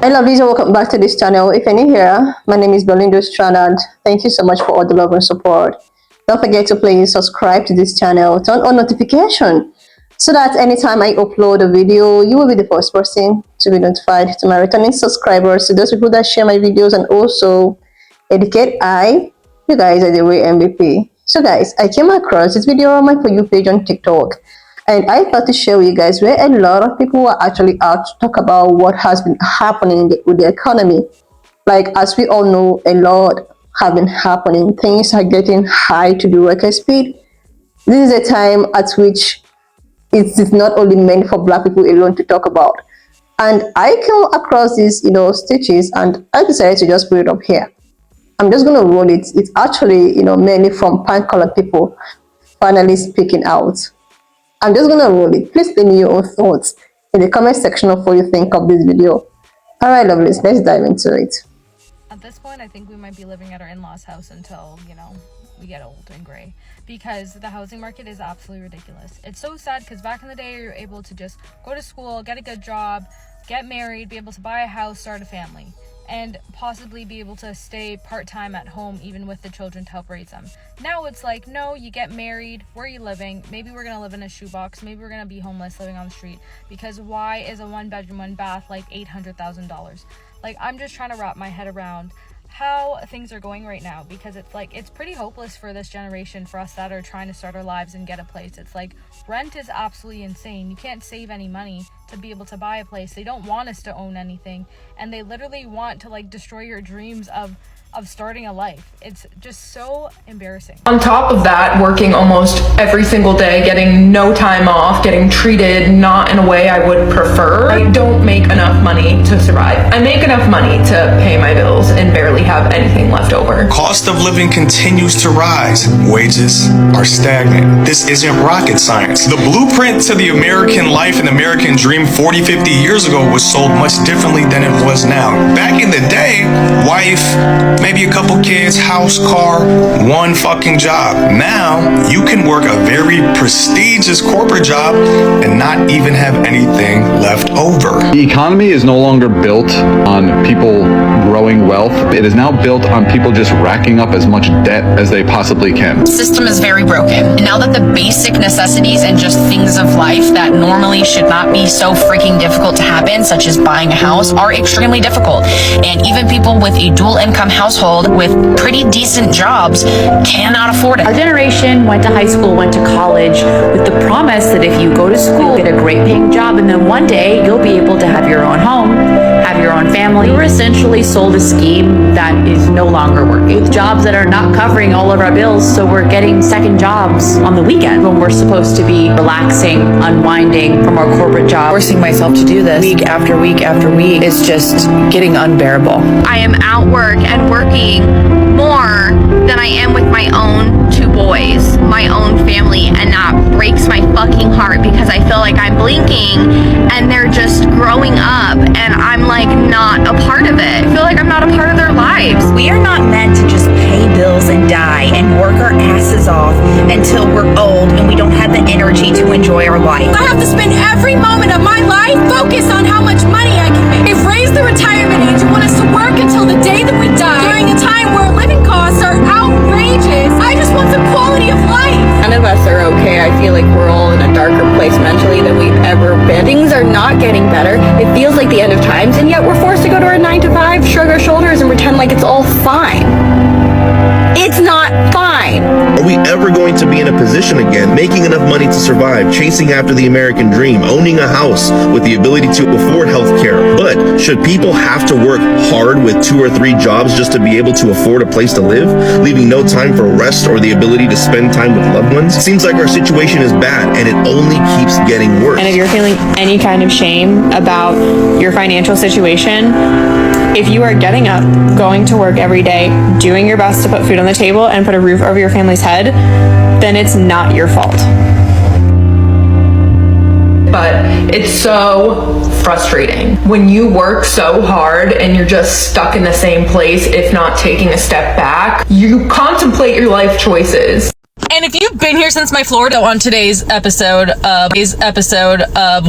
Hey lovelies, and welcome back to this channel. If you're new here, my name is Belinda Strand. Thank you so much for all the love and support. Don't forget to please subscribe to this channel, turn on notification so that anytime I upload a video, you will be the first person to be notified. To my returning subscribers, to those people that share my videos and also educate you guys are the real MVP. So guys, I came across this video on my For You page on TikTok, and I thought to share with you guys where a lot of people are actually out to talk about what has been happening with the economy. Like, as we all know, a lot have been happening. Things are getting high to the record speed. This is a time at which it is not only meant for Black people alone to talk about. And I came across these, stitches, and I decided to just put it up here. I'm just going to roll it. It's actually, mainly from pan-colored people finally speaking out. I'm just going to roll it. Please leave me your own thoughts in the comment section of what you think of this video. All right, lovelies, let's dive into it. At this point, I think we might be living at our in-laws' house until, we get old and gray, because the housing market is absolutely ridiculous. It's so sad because back in the day, you're able to just go to school, get a good job, get married, be able to buy a house, start a family, and possibly be able to stay part-time at home even with the children to help raise them. Now it's like, no, you get married, where are you living? Maybe we're gonna live in a shoebox, maybe we're gonna be homeless living on the street, because why is a 1-bedroom, 1-bath like $800,000? Like, I'm just trying to wrap my head around how things are going right now, because it's pretty hopeless for this generation, for us that are trying to start our lives and get a place. It's like, rent is absolutely insane. You can't save any money to be able to buy a place. They don't want us to own anything, and they literally want to destroy your dreams of starting a life. It's just so embarrassing. On top of that, working almost every single day, getting no time off, getting treated not in a way I would prefer. I don't make enough money to survive. I make enough money to pay my bills and barely have anything left over. Cost of living continues to rise. Wages are stagnant. This isn't rocket science. The blueprint to the American life and American dream 40, 50 years ago was sold much differently than it was now. Back in the day, wife, maybe a couple kids, house, car, one fucking job. Now, you can work a very prestigious corporate job and not even have anything left over. The economy is no longer built on people growing wealth. It is now built on people just racking up as much debt as they possibly can. The system is very broken. And now that the basic necessities and just things of life that normally should not be so freaking difficult to happen, such as buying a house, are extremely difficult. And even people with a dual income household with pretty decent jobs cannot afford it. Our generation went to high school, went to college with the promise that if you go to school, get a great paying job, and then one day you'll be able to have your own home, have your own family. We're essentially sold a scheme that is no longer working. With jobs that are not covering all of our bills, so we're getting second jobs on the weekend when we're supposed to be relaxing, unwinding from our corporate job. Forcing myself to do this week after week after week is just getting unbearable. I am at work and working more than I am with my own 2 boys, my own family, and that breaks my fucking heart, because I feel like I'm blinking and they're just growing up and I'm not a part of it. I feel like I'm not a part of their lives. We are not meant to just pay bills and die and work our asses off until we're old and we don't have the energy to enjoy our life. I have to spend every moment of my life focused on how much money I can make. They've raised the retirement age and want us to work until the day that we die, during a time where living costs are outrageous. I just want some quality of life. None of us are okay. I feel like we're all in a darker place mentally than we've ever been. Things are not getting better. It feels like the end of times, and yet we're forced to go to our 9 to 5, shrug our shoulders, and pretend like it's all fine. It's not fine. Are we ever going to be in a position again, making enough money to survive, chasing after the American dream, owning a house with the ability to afford health care? But should people have to work hard with 2 or 3 jobs just to be able to afford a place to live, leaving no time for rest or the ability to spend time with loved ones? Seems like our situation is bad, and it only keeps getting worse. And if you're feeling any kind of shame about your financial situation, if you are getting up, going to work every day, doing your best to put food on the table and put a roof over your family's head, then it's not your fault. But it's so frustrating when you work so hard and you're just stuck in the same place, if not taking a step back. You contemplate your life choices. And if you've been here since my Florida, on today's episode of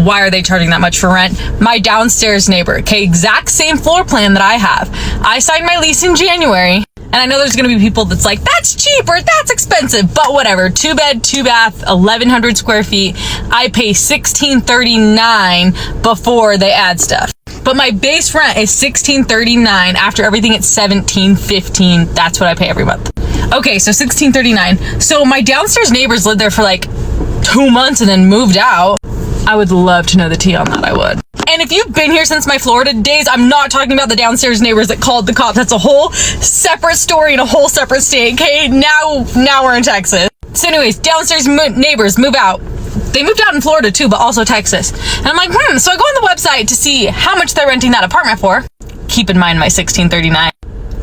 why are they charging that much for rent, my downstairs neighbor, okay, exact same floor plan that I have. I signed my lease in January, and I know there's gonna be people that's like, that's cheap or that's expensive, but whatever. 2 bed, 2 bath, 1,100 square feet. I pay $1,639 before they add stuff. But my base rent is $1,639. After everything, it's $1,715. That's what I pay every month. Okay, so $1,639. So my downstairs neighbors lived there for like 2 months and then moved out. I would love to know the tea on that, I would. And if you've been here since my Florida days, I'm not talking about the downstairs neighbors that called the cops. That's a whole separate story in a whole separate state, okay? Now we're in Texas. So anyways, downstairs neighbors move out. They moved out in Florida too, but also Texas. And I'm like, so I go on the website to see how much they're renting that apartment for. Keep in mind my $1,639.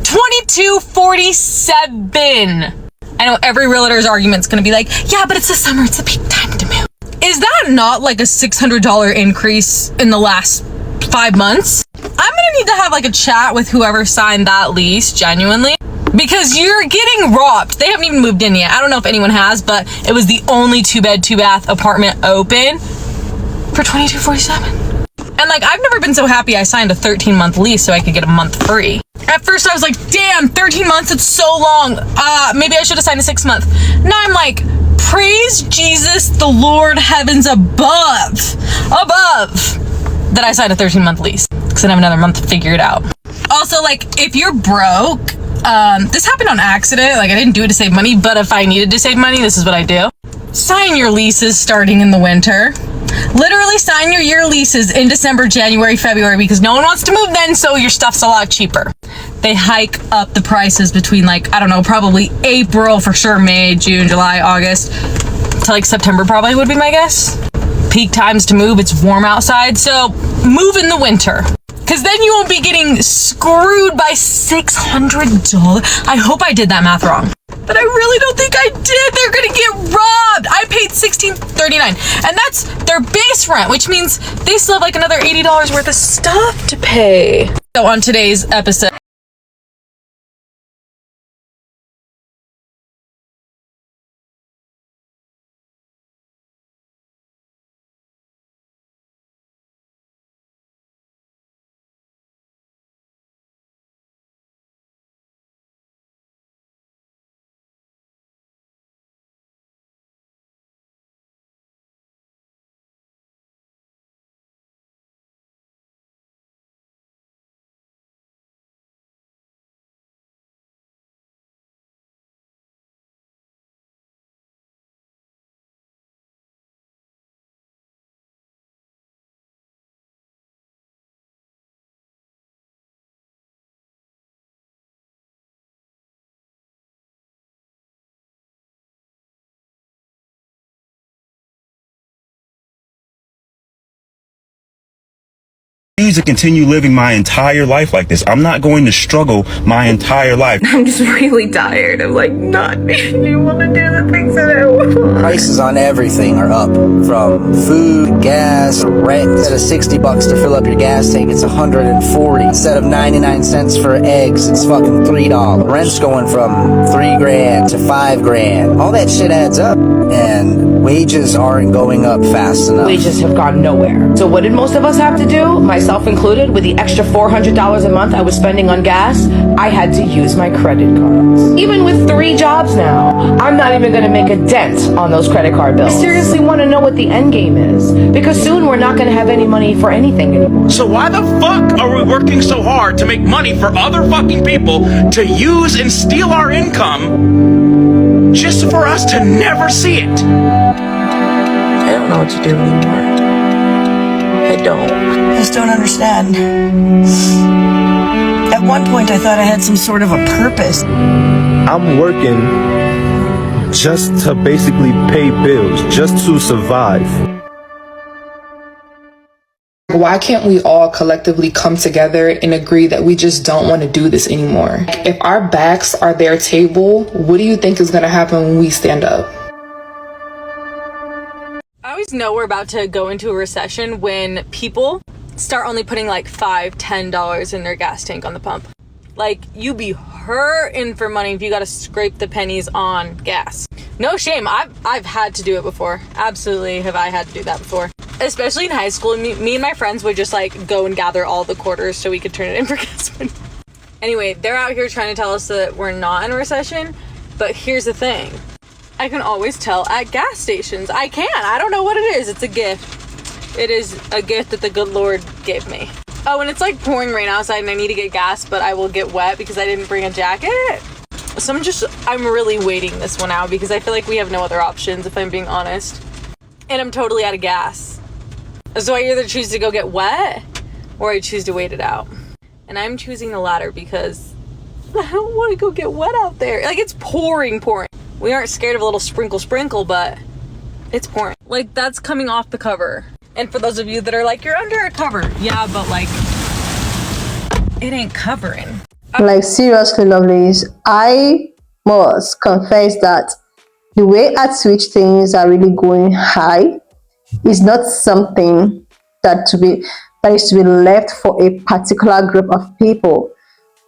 $2,247. I know every realtor's argument's gonna be like, yeah, but it's the summer, it's the peak time to move. Is that not like a $600 increase in the last 5 months? I'm gonna need to have like a chat with whoever signed that lease, genuinely, because you're getting robbed. They haven't even moved in yet. I don't know if anyone has, but it was the only 2 bed, 2 bath apartment open for $2,247. And like, I've never been so happy I signed a 13-month lease so I could get a month free. At first I was like, damn, 13 months, it's so long. Maybe I should have signed a 6-month. Now I'm like, praise Jesus, the Lord heavens above, that I signed a 13-month lease, because I have another month to figure it out. Also, like, if you're broke, this happened on accident. Like, I didn't do it to save money, but if I needed to save money, this is what I do. Sign your leases starting in the winter. Literally sign your year leases in December, January, February, because no one wants to move then, so your stuff's a lot cheaper. They hike up the prices between, like, I don't know, probably April for sure, May, June, July, August, to like September probably would be my guess. Peak times to move, it's warm outside, so move in the winter. Because then you won't be getting screwed by $600. I hope I did that math wrong, but I really don't think I did. They're gonna get robbed. I paid $1,639, and that's their base rent, which means they still have like another $80 worth of stuff to pay. So on today's episode, To continue living my entire life like this. I'm not going to struggle my entire life. I'm just really tired of like not being able to do the things that I want. Prices on everything are up, from food, gas, rent. Instead of $60 to fill up your gas tank, it's $140. Instead of 99 cents for eggs, it's fucking $3. Rent's going from $3,000 to $5,000. All that shit adds up, and wages aren't going up fast enough. Wages have gone nowhere. So what did most of us have to do? Myself included, with the extra $400 a month I was spending on gas, I had to use my credit cards. Even with 3 jobs now, I'm not even gonna make a dent on those credit card bills. I seriously want to know what the end game is, because soon we're not gonna have any money for anything anymore. So why the fuck are we working so hard to make money for other fucking people to use and steal our income just for us to never see it? I don't know what to do anymore. I don't. I just don't understand. At one point, I thought I had some sort of a purpose. I'm working just to basically pay bills, just to survive. Why can't we all collectively come together and agree that we just don't want to do this anymore? If our backs are their table, what do you think is going to happen when we stand up? I always know we're about to go into a recession when people start only putting like $5, $10 in their gas tank on the pump. Like, you be hurting for money if you gotta scrape the pennies on gas. No shame. I've had to do it before. Absolutely have I had to do that before. Especially in high school, me and my friends would just like go and gather all the quarters so we could turn it in for gas money. Anyway, they're out here trying to tell us that we're not in a recession, but here's the thing. I can always tell at gas stations. I can. I don't know what it is. It's a gift. It is a gift that the good Lord gave me. Oh, and it's like pouring rain outside and I need to get gas, but I will get wet because I didn't bring a jacket. So I'm really waiting this one out because I feel like we have no other options, if I'm being honest. And I'm totally out of gas. So I either choose to go get wet or I choose to wait it out. And I'm choosing the latter because I don't want to go get wet out there. Like, it's pouring. We aren't scared of a little sprinkle, but it's pouring. Like, that's coming off the cover. And for those of you that are like, you're under a cover. Yeah, but like, it ain't covering. Like, seriously, lovelies, I must confess that the way at which things are really going high is not something that is to be left for a particular group of people,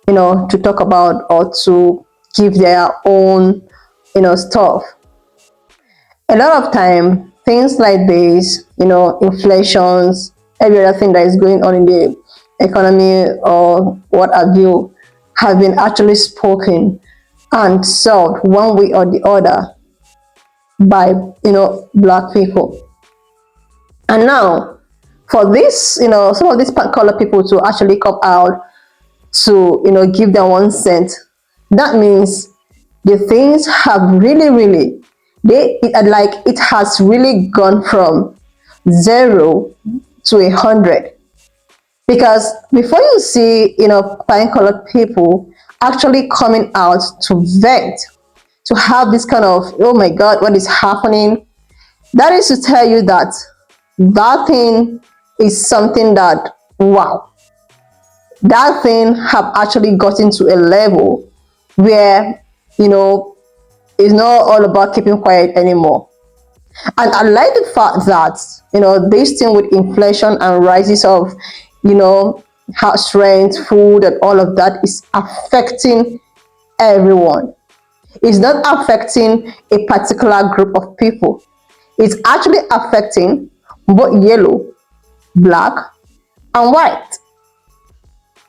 to talk about or to give their own, stuff. A lot of time, things like this, inflations, every other thing that is going on in the economy or what have you, have been actually spoken and solved one way or the other by black people. And now for this, some of these color people to actually come out to give them 1 cent, that means the things have really it has really gone from 0 to 100. Because before you see, pine-colored people actually coming out to vent, to have this kind of, oh my God, what is happening? That is to tell you that that thing is something that, wow, that thing have actually gotten to a level where, it's not all about keeping quiet anymore. And I like the fact that, this thing with inflation and rises of, house rent, food, and all of that is affecting everyone. It's not affecting a particular group of people. It's actually affecting both yellow, black, and white.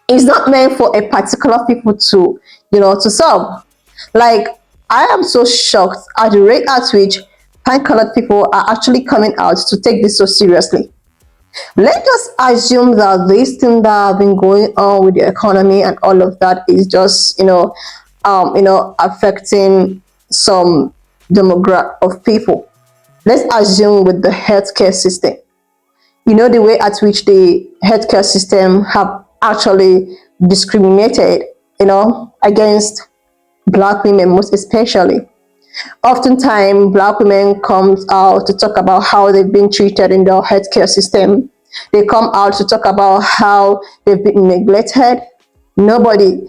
It's not meant for a particular people to, to solve. Like, I am so shocked at the rate at which pine-colored people are actually coming out to take this so seriously. Let us assume that this thing that have been going on with the economy and all of that is just, affecting some demographic of people. Let's assume with the healthcare system, the way at which the healthcare system have actually discriminated, against black women, most especially. Oftentimes, black women come out to talk about how they've been treated in the healthcare system. They come out to talk about how they've been neglected. Nobody,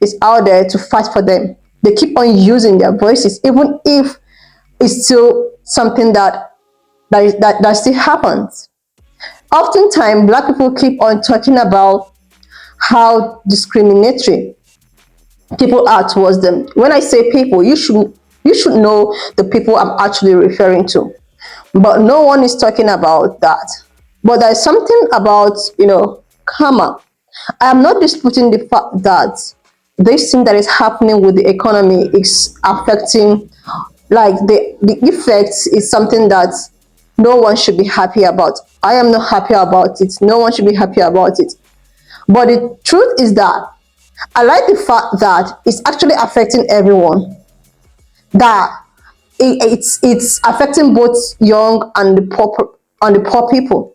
is out there to fight for them. They keep on using their voices, even if it's still something that still happens. Oftentimes, black people keep on talking about how discriminatory people are towards them. When I say people, you should know the people I'm actually referring to. But no one is talking about that. But there's something about, karma. I am not disputing the fact that this thing that is happening with the economy is affecting, like, the effects is something that no one should be happy about. I am not happy about it. No one should be happy about it. But the truth is that I like the fact that it's actually affecting everyone. That it's affecting both young and the poor people.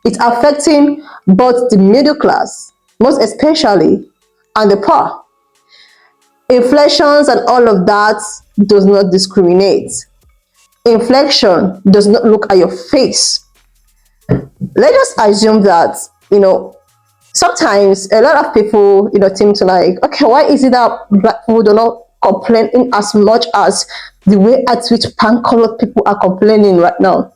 It's affecting both the middle class, most especially, and the poor. Inflations and all of that does not discriminate. Inflation does not look at your face. Let us assume that, sometimes a lot of people, seem to like, okay, why is it that black people do not complain in as much as the way at which pan-colored people are complaining right now?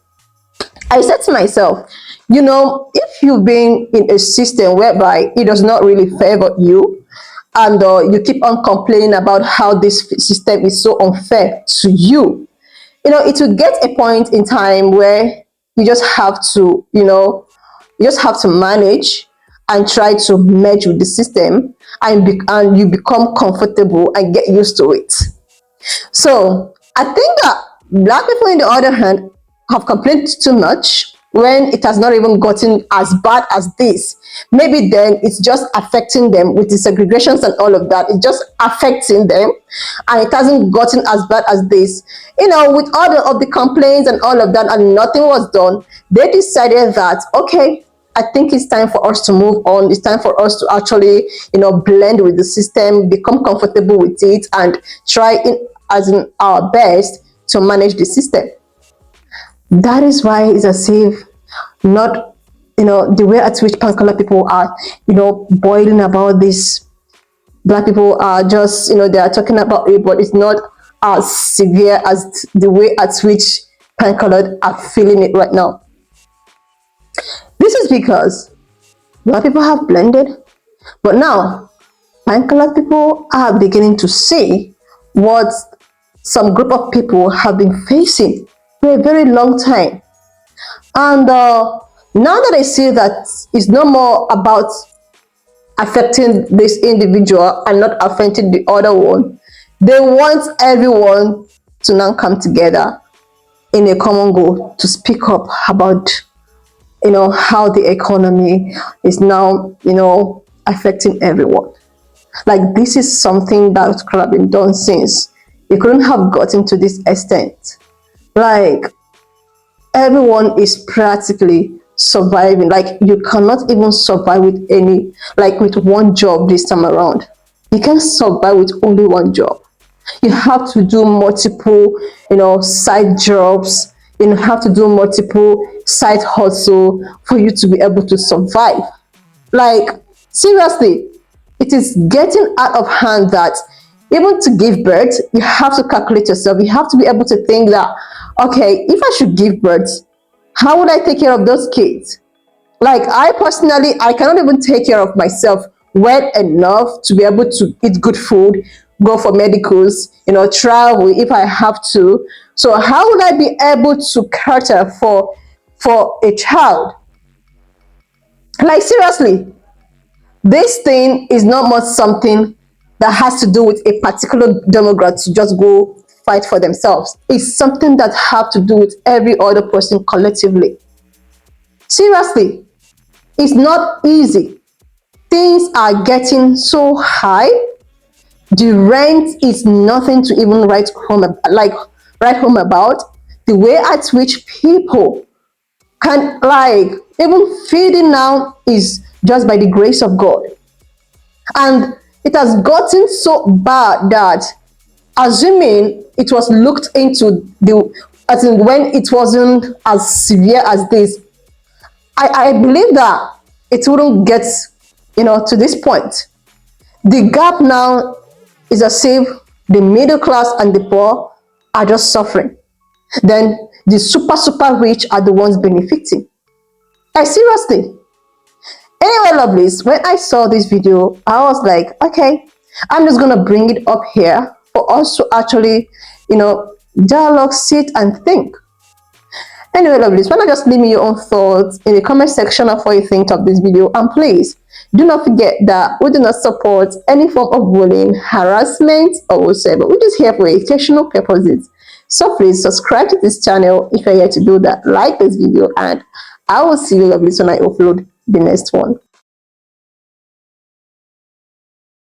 I said to myself, if you've been in a system whereby it does not really favor you, and you keep on complaining about how this system is so unfair to you, it will get a point in time where you just have to, you just have to manage and try to merge with the system, and you become comfortable and get used to it. So I think that black people, on the other hand, have complained too much when it has not even gotten as bad as this. Maybe then it's just affecting them with the segregations and all of that. It's just affecting them, and it hasn't gotten as bad as this. With all of the complaints and all of that, and nothing was done, they decided that, okay, I think it's time for us to move on. It's time for us to actually, blend with the system, become comfortable with it, and try as in our best to manage the system. That is why it's as if not, the way at which pan-colored people are, boiling about this. Black people are just, they are talking about it, but it's not as severe as the way at which pan-colored are feeling it right now. This is because black people have blended, but now pan-colored people are beginning to see what some group of people have been facing for a very long time. And now that I see that it's no more about affecting this individual and not affecting the other one, they want everyone to now come together in a common goal to speak up about, how the economy is now, affecting everyone. Like, this is something that could have been done since. It couldn't have gotten to this extent. Like, everyone is practically surviving. Like, you cannot even survive with with one job this time around. You can't survive with only one job. You have to do multiple, side jobs. You have to do multiple side hustle for you to be able to survive. Like, seriously, it is getting out of hand that even to give birth, you have to calculate yourself. You have to be able to think that, okay, if I should give birth, how would I take care of those kids? Like, I personally, I cannot even take care of myself well enough to be able to eat good food, go for medicals, travel if I have to. So how would I be able to cater for a child? Like, seriously, this thing is not much something that has to do with a particular demographic to just go fight for themselves. It's something that have to do with every other person collectively. Seriously, it's not easy. Things are getting so high. The rent is nothing to even write home about. The way at which people can, even feeding now is just by the grace of God. And it has gotten so bad that, assuming it was looked into as in when it wasn't as severe as this, I believe that it wouldn't get, to this point. The gap now is as if the middle class and the poor are just suffering. Then the super rich are the ones benefiting. Like, seriously. Anyway, lovelies, when I saw this video, I was like, okay, I'm just gonna bring it up here for us to actually, dialogue, sit and think. Anyway, lovelies, why not just leave me your own thoughts in the comment section of what you think of this video, and please do not forget that we do not support any form of bullying, harassment, or whatsoever. We're just here for educational purposes. So please subscribe to this channel if you're here to do that. Like this video, and I will see you, lovelies, when I upload the next one.